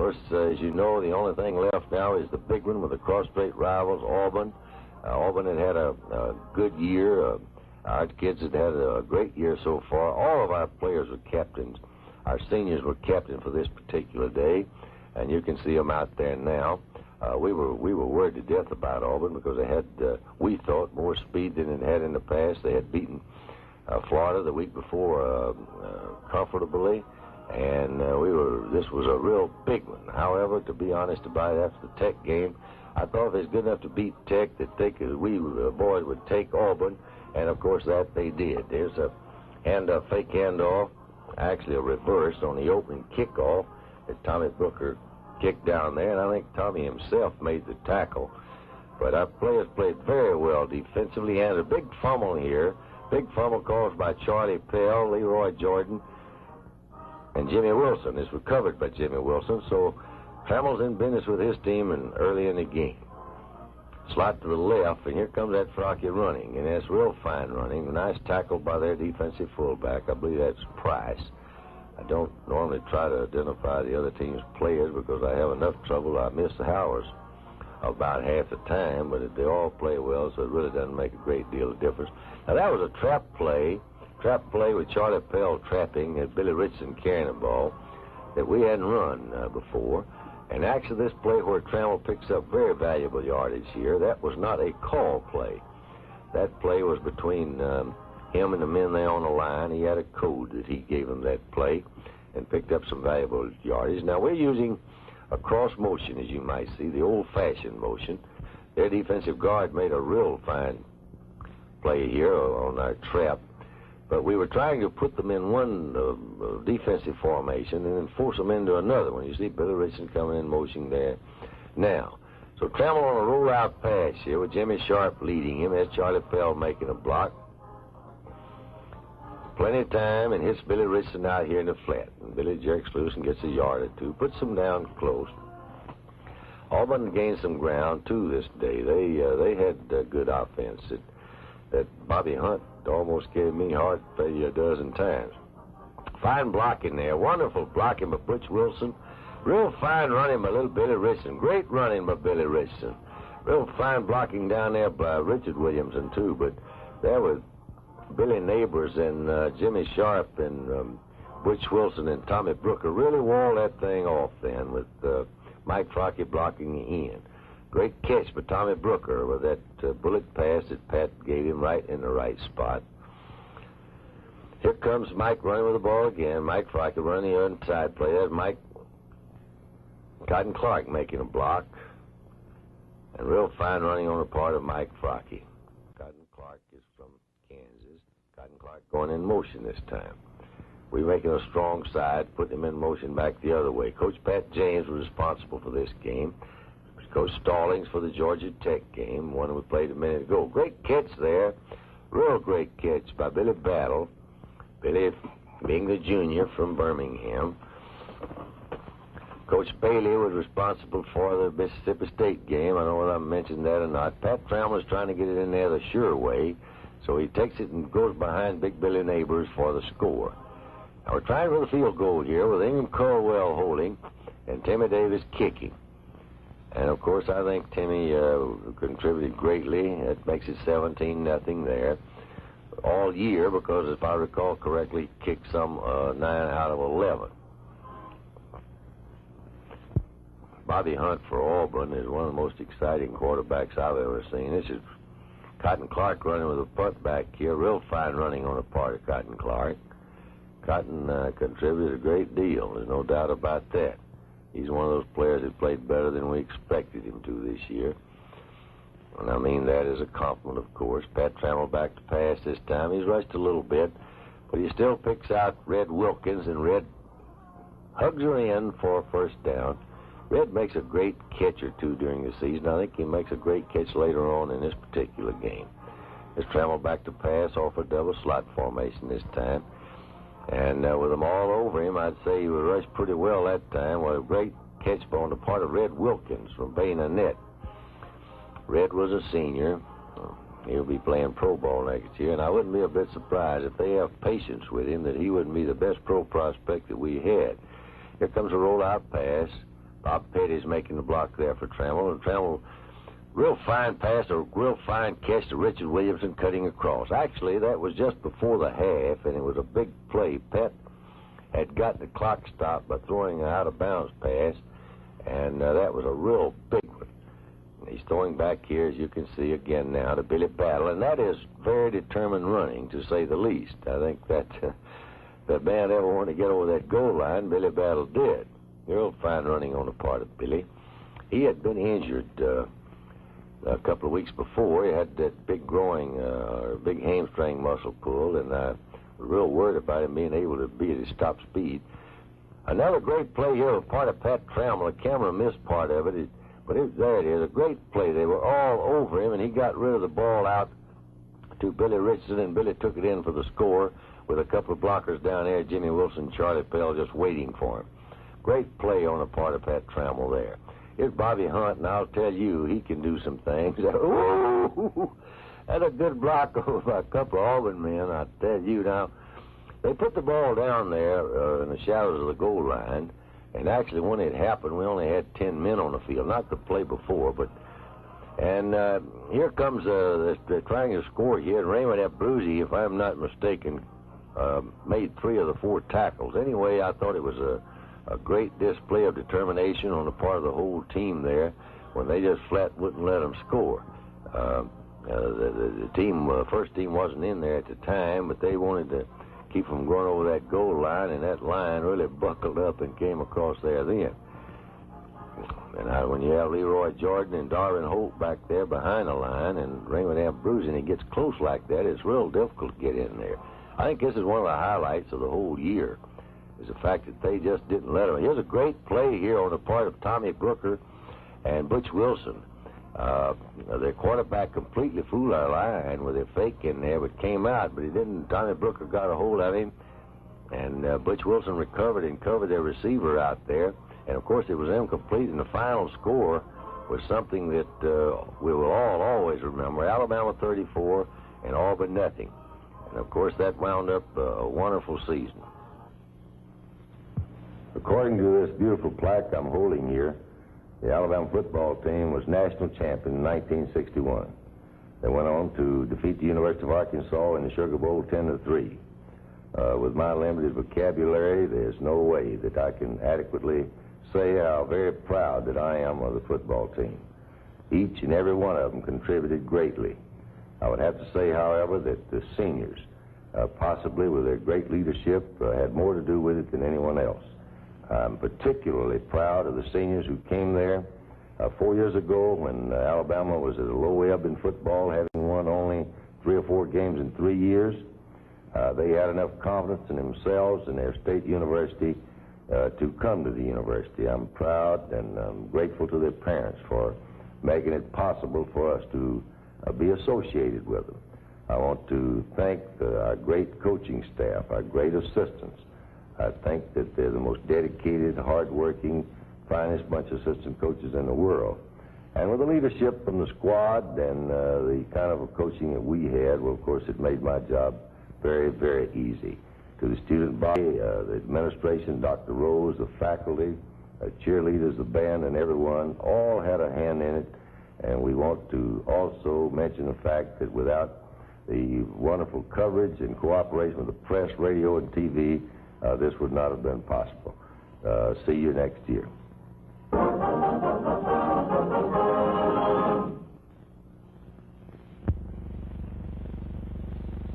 course, as you know, the only thing left now is the big one with the cross-state rivals, Auburn. Auburn had a good year. Our kids had had a great year so far. All of our players were captains. Our seniors were captain for this particular day, and you can see them out there now. We were worried to death about Auburn because they had, we thought, more speed than it had in the past. They had beaten Florida the week before comfortably, and this was a real big one. However, to be honest about it, after the Tech game, I thought if it was good enough to beat Tech, that we boys would take Auburn, and of course that they did. There's a fake handoff, actually a reverse on the opening kickoff that Tommy Brooker kicked down there, and I think Tommy himself made the tackle. But our players played very well defensively, and a big fumble here. Big fumble caused by Charlie Pell, Leroy Jordan, and Jimmy Wilson. Is recovered by Jimmy Wilson, so Trammell's in business with his team and early in the game. Slot to the left, and here comes that Frocky running, and that's real fine running. Nice tackle by their defensive fullback. I believe that's Price. I don't normally try to identify the other team's players because I have enough trouble. I miss the Howers about half the time, but they all play well, so it really doesn't make a great deal of difference. Now, that was a trap play with Charlie Pell trapping and Billy Richardson carrying the ball that we hadn't run before. And actually, this play where Trammell picks up very valuable yardage here, that was not a call play. That play was between him and the men there on the line. He had a code that he gave him that play and picked up some valuable yardage. Now, we're using a cross motion, as you might see, the old-fashioned motion. Their defensive guard made a real fine play here on our trap. But we were trying to put them in one defensive formation and then force them into another one. You see Billy Richardson coming in motion there now. So Trammell on a roll-out pass here with Jimmy Sharp leading him. There's Charlie Pell making a block. Plenty of time, and hits Billy Richardson out here in the flat. And Billy jerks loose and gets a yard or two, puts them down close. Auburn gained some ground, too, this day. They had good offense. That Bobby Hunt almost gave me heart failure a dozen times. Fine blocking there. Wonderful blocking by Butch Wilson. Real fine running by little Billy Richardson. Great running by Billy Richardson. Real fine blocking down there by Richard Williamson, too. But there was Billy Neighbors and Jimmy Sharp and Butch Wilson and Tommy Brooker really walled that thing off then with Mike Frocky blocking the end. Great catch by Tommy Brooker with that bullet pass that Pat gave him right in the right spot. Here comes Mike running with the ball again. Mike Frocky running the inside play. There's Mike Cotton Clark making a block. And real fine running on the part of Mike Frocky. Cotton Clark is from Kansas. Cotton Clark going in motion this time. We're making a strong side, putting him in motion back the other way. Coach Pat James was responsible for this game. Coach Stallings for the Georgia Tech game, one we played a minute ago. Great catch there. Real great catch by Billy Battle. Billy being the junior from Birmingham. Coach Bailey was responsible for the Mississippi State game. I don't know whether I mentioned that or not. Pat Trammell was trying to get it in there the sure way, so he takes it and goes behind Big Billy Neighbors for the score. Now we're trying for the field goal here with Ingham Caldwell holding and Timmy Davis kicking. And, of course, I think Timmy contributed greatly. It makes it 17-0 there all year because, if I recall correctly, he kicked some 9 out of 11. Bobby Hunt for Auburn is one of the most exciting quarterbacks I've ever seen. This is Cotton Clark running with a punt back here. Real fine running on the part of Cotton Clark. Cotton contributed a great deal. There's no doubt about that. He's one of those players that played better than we expected him to this year. And I mean that as a compliment, of course. Pat Trammell back to pass this time. He's rushed a little bit, but he still picks out Red Wilkins, and Red hugs her in for a first down. Red makes a great catch or two during the season. I think he makes a great catch later on in this particular game. It's Trammell back to pass off a double slot formation this time. And with them all over him, I'd say he would rush pretty well that time with a great catch on the part of Red Wilkins from Bayonet. Red was a senior. He'll be playing pro ball next year, and I wouldn't be a bit surprised if they have patience with him that he wouldn't be the best pro prospect that we had. Here comes a rollout pass. Bob Petty's making the block there for Trammell, and Trammell, real fine pass, a real fine catch to Richard Williamson cutting across. Actually, that was just before the half, and it was a big play. Pett had gotten the clock stopped by throwing an out-of-bounds pass, and that was a real big one. And he's throwing back here, as you can see again now, to Billy Battle, and that is very determined running, to say the least. I think that that man ever wanted to get over that goal line, Billy Battle did. Real fine running on the part of Billy. He had been injured a couple of weeks before. He had that big big hamstring muscle pull, and I was real worried about him being able to be at his top speed. Another great play here was part of Pat Trammell. The camera missed part of it, but there it is, a great play. They were all over him, and he got rid of the ball out to Billy Richardson, and Billy took it in for the score with a couple of blockers down there, Jimmy Wilson, Charlie Pell, just waiting for him. Great play on the part of Pat Trammell there. Here's Bobby Hunt, and I'll tell you, he can do some things. Ooh, that's a good block over by a couple of Auburn men, I tell you. Now, they put the ball down there in the shadows of the goal line, and actually when it happened, we only had 10 men on the field, not the play before, but... And here comes they're trying to score here, and Raymond Abruzzi, if I'm not mistaken, made 3 of the 4 tackles. Anyway, I thought it was a great display of determination on the part of the whole team there when they just flat wouldn't let them score. The team, first team wasn't in there at the time, but they wanted to keep them going over that goal line, and that line really buckled up and came across there then. And when you have Leroy Jordan and Darvin Holt back there behind the line and Raymond Abruzzi, and he gets close like that, it's real difficult to get in there. I think this is one of the highlights of the whole year, is the fact that they just didn't let him. Here's a great play here on the part of Tommy Brooker and Butch Wilson. Their quarterback completely fooled our line with a fake in there, but came out, but he didn't. Tommy Brooker got a hold of him, and Butch Wilson recovered and covered their receiver out there. And, of course, it was incomplete, and the final score was something that we will all always remember. Alabama 34 and Auburn nothing. And, of course, that wound up a wonderful season. According to this beautiful plaque I'm holding here, the Alabama football team was national champion in 1961. They went on to defeat the University of Arkansas in the Sugar Bowl 10-3. With my limited vocabulary, there's no way that I can adequately say how very proud that I am of the football team. Each and every one of them contributed greatly. I would have to say, however, that the seniors, possibly with their great leadership, had more to do with it than anyone else. I'm particularly proud of the seniors who came there 4 years ago when Alabama was at a low ebb in football, having won only 3 or 4 games in 3 years. They had enough confidence in themselves and their state university to come to the university. I'm proud and I'm grateful to their parents for making it possible for us to be associated with them. I want to thank our great coaching staff, our great assistants. I think that they're the most dedicated, hard-working, finest bunch of assistant coaches in the world. And with the leadership from the squad and the kind of a coaching that we had, well, of course, it made my job very, very easy. To the student body, the administration, Dr. Rose, the faculty, cheerleaders, the band, and everyone, all had a hand in it. And we want to also mention the fact that without the wonderful coverage and cooperation of the press, radio, and TV, this would not have been possible. See you next year.